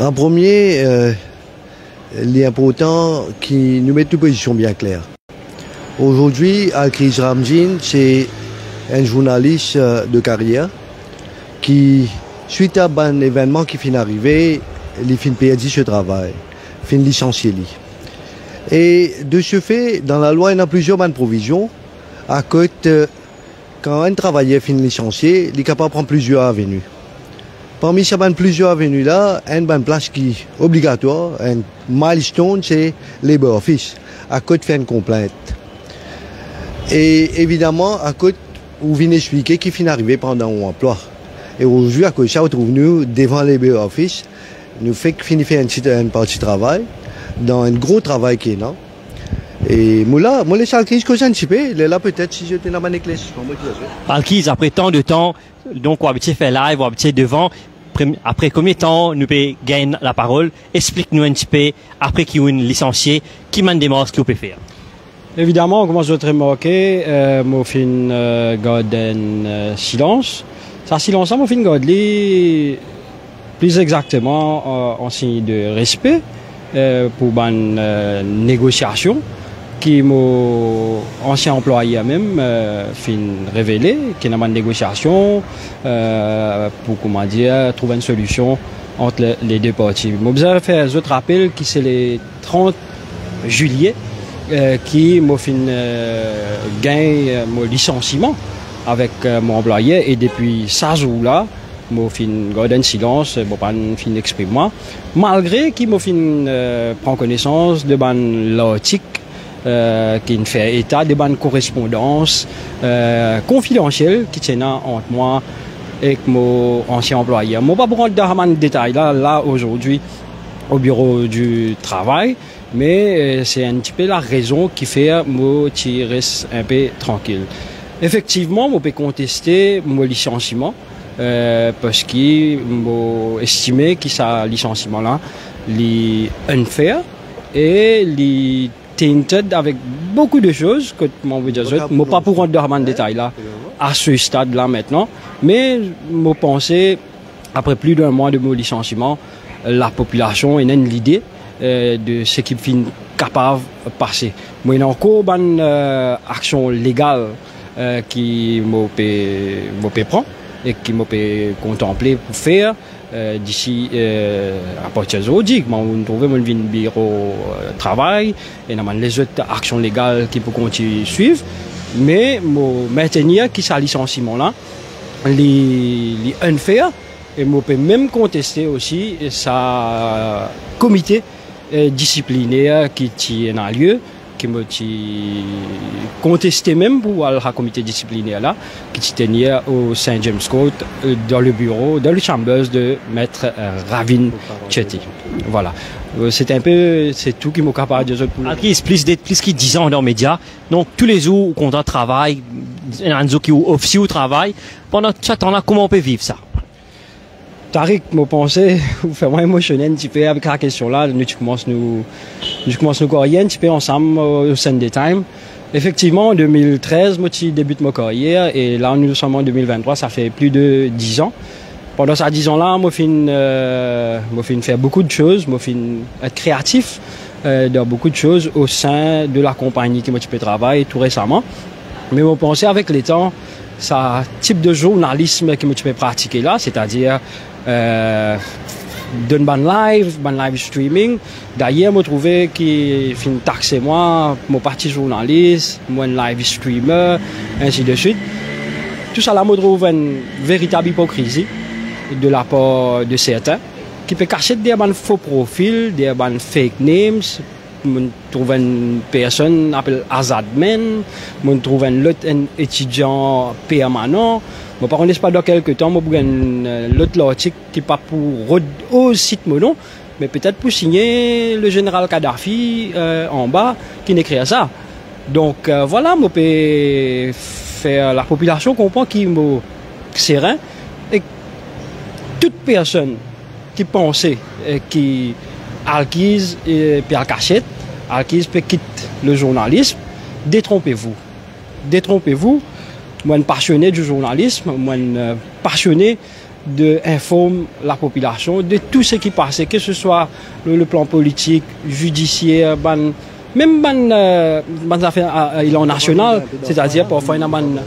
En premier, il est important qu'ils nous mettent une position bien claire. Aujourd'hui, Al-Kriz Ramzin, c'est un journaliste de carrière qui, suite à un événement qui finit d'arriver, il finit perdu ce travail, finit licencié. Et de ce fait, dans la loi, il y a plusieurs bonnes provisions. À côté, quand un travailleur finit licencié, il est capable de prendre plusieurs avenues. Parmi ces plusieurs avenues-là, une bonne place qui est obligatoire, un milestone, c'est Labour Office, à côté de faire une complainte. Et évidemment, à côté, vous venez expliquer qui finit d'arriver pendant un emploi. Et aujourd'hui, à côté de ça, vous trouvez nous devant Labour Office, nous fait que finit faire une partie de travail, dans un gros travail qui est là. Et moi, les Al-Kriz que j'ai un petit peu, là, peut-être, si j'étais dans ma église. Al-Kriz, après tant de temps, donc, on va habituer faire live, on va habituer devant. Après combien de temps nous peut gagner la parole? Explique-nous un petit peu, après qu'il y a une licencié, qui m'a demandé ce qu'il peut faire. Évidemment, comme je l'ai remarqué, moi, je fais garder silence. Ça, silence, moi, je fais garder plus exactement en signe de respect pour une négociation qui mon ancien employé même fin révélé qu'il y a une négociation pour comment dire trouver une solution entre les deux parties. Moi besoin faire un autre rappel qui c'est le 30 juillet qui m'a fin gagne mon licenciement avec mon employé et depuis ça jour là m'a fin garder silence bon pas fin exprimer moi malgré qu'il m'a fin prend connaissance de l'article qui fait état de bonnes correspondances confidentielles qui tiennent entre moi et mon ancien employé. Je ne vais pas prendre dans le détail là aujourd'hui au bureau du travail, mais c'est un petit peu la raison qui fait que je reste un peu tranquille. Effectivement, je peux contester mon licenciement parce que je estimé que ce licenciement-là est unfair et tainted avec beaucoup de choses que je ne vais pas pour rentrer dans le détail là à ce stade là maintenant, mais je pense après plus d'un mois de mon licenciement la population a une idée de ce qui est capable de passer. Moi, il y a encore une action légale qui me prend et qui me contempler pour faire d'ici à partir d'aujourd'hui, on trouve mon bureau de travail et les autres actions légales qui peuvent continuer à suivre, mais maintenir qui ce licenciement là, les unfair et on peut même contester aussi sa comité disciplinaire qui a lieu qui m'a contesté même pour le comité disciplinaire là qui tenait au Saint James Court dans le bureau, dans les chambers de maître Ravin Chetty. Voilà. C'est un peu, c'est tout qui m'a capable de dire pour Al-Kriz, plus que 10 ans dans les médias. Donc, tous les jours, au contrat de travail, il y en a qui ont officier au travail. Pendant ce temps-là, comment on peut vivre ça? Tariq, moi pensais, vous faites moi émotionner un petit peu avec la question-là. Nous commençons nous carrière un petit peu ensemble au Sunday Time. Effectivement, en 2013, moi je débute ma carrière et là nous sommes en 2023, ça fait plus de 10 ans. Pendant ces 10 ans-là, moi je faire beaucoup de choses, moi je être créatif dans beaucoup de choses au sein de la compagnie qui m'a travaillé tout récemment. Mais moi pensais avec les temps, ça type de journalisme que moi je peux pratiquer là, c'est-à-dire d'un live streaming. D'ailleurs, je trouvais qu'il fin taxer moi, mon parti journaliste, moi un live streamer, ainsi de suite. Tout ça là, je trouve une véritable hypocrisie de la part de certains qui peut cacher des faux profils, des fake names. Je trouve une personne appelée Azadman, je trouve un étudiant permanent. Je ne sais pas dans quelques temps, je vais l'autre article qui n'est pas pour au site mono, mais peut-être pour signer le général Kadhafi en bas qui n'écrit ça. Donc voilà, je peux faire la population comprend qu'il est serein et toute personne qui pensait qui Al-Kriz et puis Al-Cachette, Al-Kriz peut quitter le journalisme, détrompez-vous. Détrompez-vous. Moi, un passionné du journalisme, moi, un passionné d'informer la population de tout ce qui passait, que ce soit le plan politique, judiciaire, même ban affaires national, c'est-à-dire parfois il y a une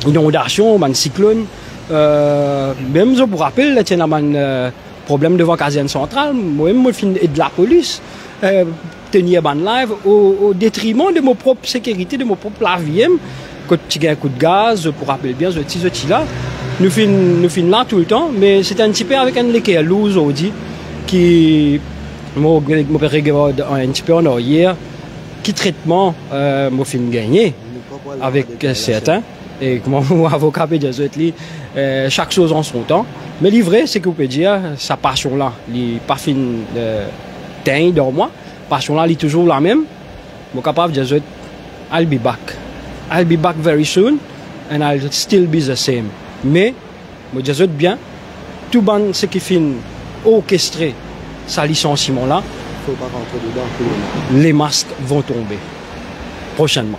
inondation, un cyclone. Même je vous rappelle, il y a un problème devant Caserne Centrale, moi-même je suis de la police, tenir un live au détriment de ma propre sécurité, de mon propre vie. Quand tu as un coup de gaz, je vous rappelle bien, ce là. Nous finissons là tout le temps, mais c'est un petit peu avec un équerre lourd aujourd'hui qui m'a regardé un petit peu en arrière, qui traitement m'a fait gagner avec certains. Et comme mon avocat peut dire, chaque chose en son temps. Mais l'ivraie, c'est que vous pouvez dire, sa passion-là, elle n'est pas fin de dans moi. Passion-là, elle est toujours la même. Je suis capable de dire, I'll be back. I'll be back very soon, and I'll still be the same. Mais, je dis bien, tout ce qui finit orchestré, ce licenciement-là, faut pas rentrer dedans. Les masques vont tomber prochainement.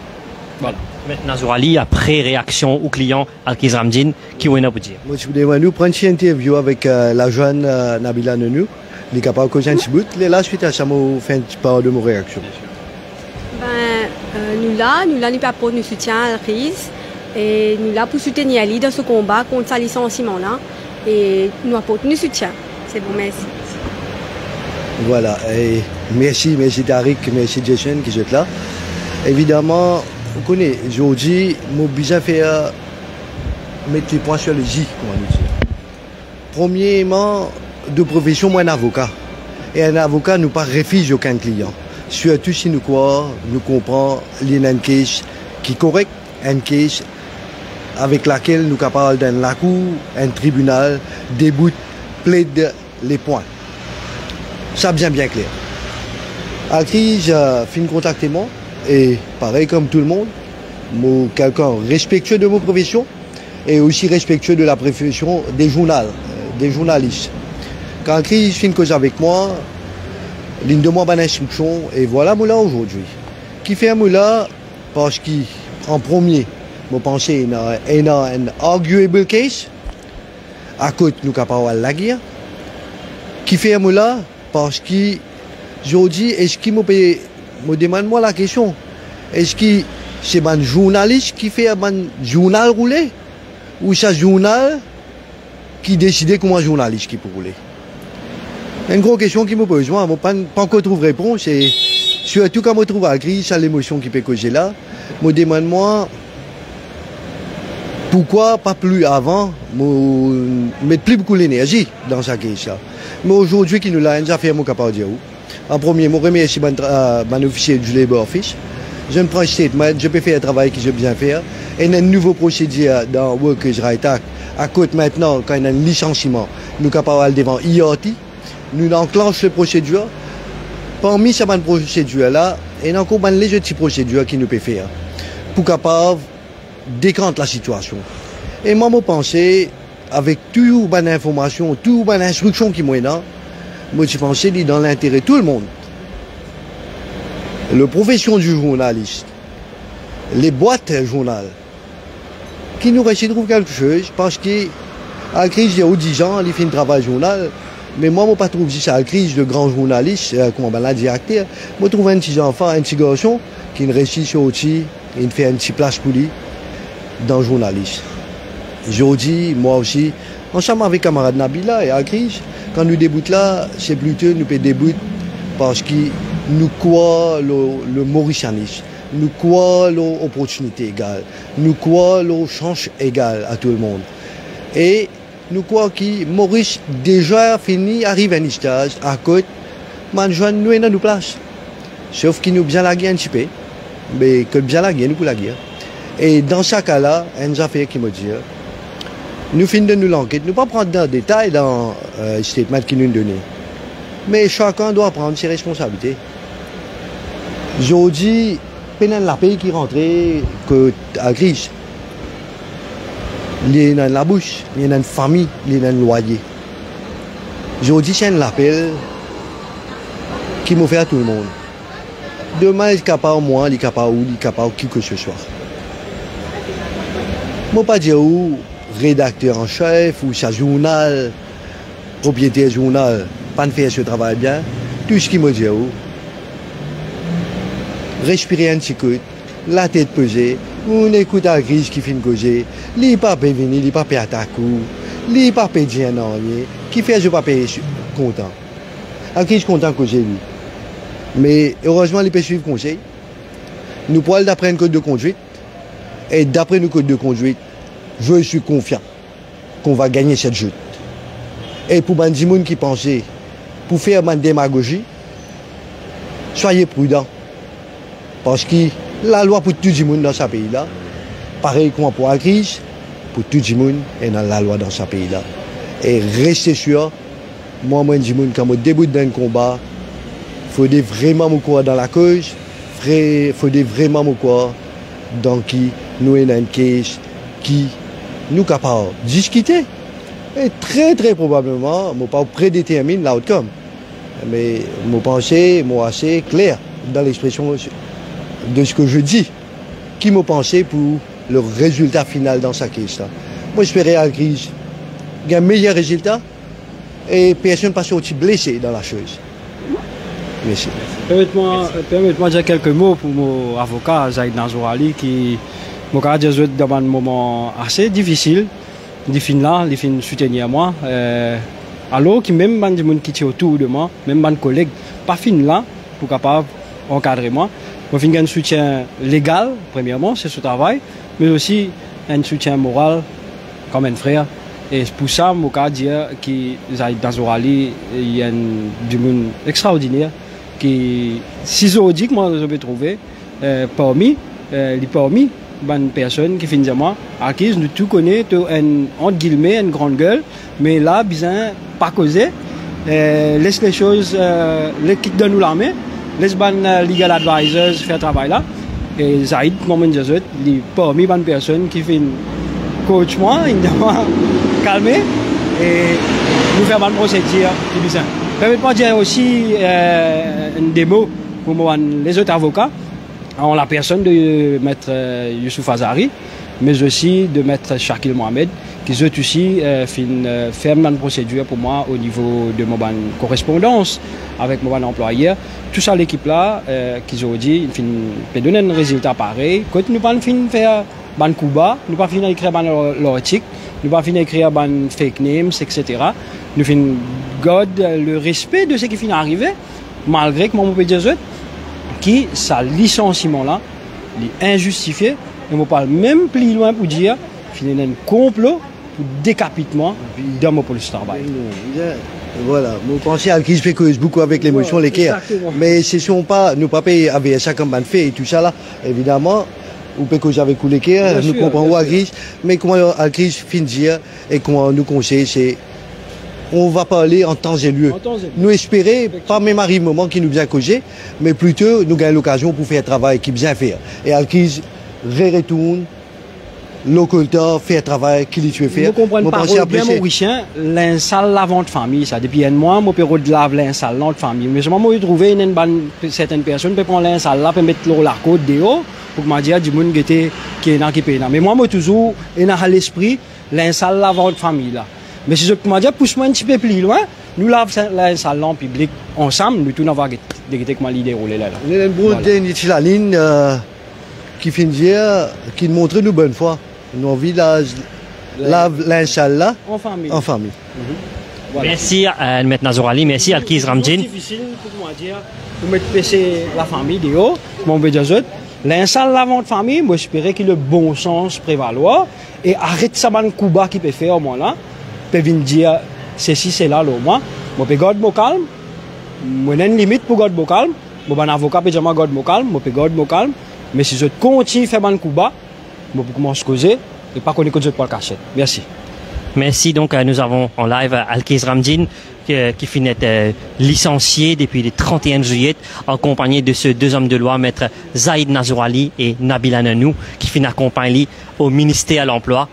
Voilà. Maintenant, Zourali, après réaction aux clients Alkhiz Ramdine, qui vous dire? Moi, je voudrais nous prendre une interview avec la jeune Nabila Nenou, les capables que j'ai un petit bout. Là, suite à ça, je fais un petit peu de mon réaction. Nous pas nous soutien à Alkhiz et nous là pour soutenir Ali dans ce combat contre ce licenciement-là et nous apportons nous soutien. C'est bon, merci. Voilà, et merci Tariq, merci Jason qui est là. Évidemment, vous connaissez, aujourd'hui, mon besoin faire mettre les points sur le J, comment nous dire. Premièrement, de profession, moi un avocat. Et un avocat nous pas refuse aucun client. Surtout si nous croyons, nous comprenons qu'il y a une case qui est correcte, une case avec laquelle nous sommes capables d'un la cour, un tribunal, déboute, plaide les points. Ça bien clair. Alkhiz fin contacter moi et pareil comme tout le monde, quelqu'un respectueux de mon profession et aussi respectueux de la profession des journalistes. Quand Alkhiz fin cause avec moi, l'une de moi bonne instruction et voilà moi là aujourd'hui. Qui fait moi là parce qu'en premier, je pense qu'il y a un arguable case à côté nous capables de la guerre. Qui fait moi là parce que je dis, est-ce qu'il me demande moi la question, est-ce que c'est un journaliste qui fait un journal rouler ou c'est un journal qui décide comment un journaliste qui peut rouler? Une grosse question qui me pose, moi, je n'ai pas encore trouvé réponse et surtout quand je trouve à la crise, c'est l'émotion qui peut causer là. Je me demande moi pourquoi pas plus avant, mettre plus beaucoup d'énergie dans sa question. Mais aujourd'hui, qui nous l'a déjà fait, je suis capable de dire. En premier, je remercie mon officier du Labour Office. Je me prends un statement, je peux faire un travail que je bien faire. Et un nouveau procédure dans Workers' Rights Act. À côté maintenant, quand il y a un licenciement, nous sommes capables de devant IOT. Nous enclenchons cette procédure. Parmi ces procédures-là, il y a encore une légitime procédure qui nous peut faire pour capable décanter la situation. Et moi, je pense, avec toute bonne information, toute bonne instruction qui m'est là, moi, je pense que dans l'intérêt de tout le monde. La profession du journaliste, les boîtes journal, qui nous réussissent de trouver quelque chose, parce que à la crise, il y a 10 ans, il fait un travail journal, mais moi, je ne trouve pas ça à la crise de grands journalistes, comment on dit acteur, je trouve un petit enfant, un petit garçon, qui réussit aussi, il fait un petit place pour lui dans le journaliste. Je dis, moi aussi, ensemble avec camarade Nabila et Alkhiz, quand nous débutons là, c'est plutôt nous peut débuter parce que nous croyons le mauricianisme, nous croyons l'opportunité égale, nous croyons le chance égale à tout le monde. Et nous croyons que Maurice déjà fini, arrive à un stage à côté, mais nous est dans nos places. Sauf qu'il nous bien la guerre un petit peu, mais que bien la guerre, nous pour la guerre. Et dans ce cas-là, une affaire qui me dit, nous finissons de nous l'enquête, nous ne pas prendre dans le détail dans le statement qu'ils nous donnent. Mais chacun doit prendre ses responsabilités. Je dis, il y a un pays qui rentrait à crise. Il y a la bouche, il y a une famille, il y a un loyer. Je dis, c'est un appel qui me fait à tout le monde. Demain, il est capable moi, il est capable où, il est capable qui que ce soit. Je ne peux pas dire où rédacteur en chef ou sa journal, propriétaire journal, pas de faire ce travail bien, tout ce qui me dit, respirer un petit coup, la tête pesée, on écoute la crise qui finit de causer, il n'est pas venir, il n'est pas attaquer, il n'est pas dire non, qui fait je ne pas content. La crise content que j'ai lui. Mais heureusement, il peut suivre le conseil. Nous pouvons d'apprendre un code de conduite. Et d'après le code de conduite, je suis confiant qu'on va gagner cette joute. Et pour les gens qui pensent, pour faire ma démagogie, soyez prudents. Parce que la loi pour tout le monde dans ce pays-là, pareil comme pour la crise, pour tout le monde est dans la loi dans ce pays-là. Et restez sûr, moi, je dis quand je débute dans un combat, il faut vraiment me croire dans la cause, il faut vraiment me croire dans qui nous sommes dans une case qui nous est capable de discuter. Et très très probablement, je ne pas prédétermine l'outcome. Mais mon pensée est assez claire dans l'expression de ce que je dis. Qui m'a pensé pour le résultat final dans sa case. Moi, j'espérais à la crise un meilleur résultat et personne ne passe aussi blessé dans la chose. Merci. Permettez-moi de dire quelques mots pour mon avocat, Zaïd Nazourali, qui m'a dit dans un moment assez difficile. Il fin soutenir moi. Alors que même les gens qui sont autour de moi, même mes collègues, pas fin là pour capable encadrer moi. Je fin un soutien légal, premièrement, c'est ce travail, mais aussi un soutien moral comme un frère. Et pour ça, je peux dire que Zaïd Nazourali est un monde extraordinaire. Qui, si je dis que moi je vais trouver parmi les personnes qui finissent moi, à qui nous tout connaissons, entre guillemets, une grande gueule, mais là, bien, pas causer, laisse les choses, les qui donnent nous la main, laisse les legal advisors faire le travail là, et Zaïd, comme je dis, il est parmi les personnes qui font coach moi, il doit calmer, et nous faire une procédure qui est bien. Permettez-moi de dire aussi une démo pour moi, les autres avocats, en la personne de maître Youssouf Azari, mais aussi de maître Shakil Mohamed, qui sont aussi fait une procédure pour moi au niveau de mon correspondance avec mon employeur. Tout ça, l'équipe là, qui ont dit, il peut donner un résultat pareil. Quand nous ne pouvons pas faire un coup bas, nous ne pouvons pas écrire l'article, nous ne pouvons pas écrire des fake names, etc. Nous gardons le respect de ce qui finit d'arriver, malgré que mon peut dire qui sa licenciement là, est injustifié. Et on parle même plus loin pour dire qu'il y a un complot pour décapitement dans mon police travail. Voilà, nous pensons à qui je fais cause beaucoup avec l'émotion, les cœurs. Mais ce ne sont pas, nous pas payer avec ça comme fait et tout ça là, évidemment. Ou peut que j'avais coulé cœur, nous comprenons à crise, mais comment la crise finit et comment nous conseille, c'est on va parler en temps et lieu. Nous espérer, pas même arrive un moment qui nous vient causer, mais plutôt nous gagnons l'occasion pour faire un travail qui bien faire. Et à la crise, retourne, l'occulteur fait un travail qu'il doit faire. Vous comprenez pas bien mon richien, l'insal lavant de famille, ça depuis un mois, mon père de lave l'insal dans de famille. Mais je m'ai trouvé certaines personnes peut prendre l'insal là, peut mettre la côte dehors pour me dire du monde qui est dans qui paye. Mais moi toujours à l'esprit l'insal lavant de famille là. Mais si je peux dire, pousse-moi un petit peu plus loin, nous lavons l'insal en public ensemble, nous tous n'avons pas comment l'idée rouler là. Il y a une bonne ligne qui finit qui montre nous bonne foi. Nos villages lavent l'insal là en famille. Voilà. Merci à M. Nazourali, merci à Alkiz Ramdjin. C'est difficile pour moi dire, pour mettre passer la famille dehors, mon bédiazot. L'insal lavant de famille, moi j'espérais que le bon sens prévaloir et arrête ça ban coup bas qui peut faire au moins là. Peut venir dire ceci c'est là moi peux garder mon calme moi une limite pour garder mon calme mon avocat peut dire moi garde mon calme moi peux garder mon calme mais si je continue faire ban coup bas moi peux commencer à causer et pas connaître que je peux le cacher. Merci. Donc nous avons en live Alkiz Ramdjin qui finit d'être licencié depuis le 31 juillet en compagnie de ces deux hommes de loi, maître Zaïd Nazourali et Nabil Ananou, qui finissent accompagner au ministère de l'Emploi.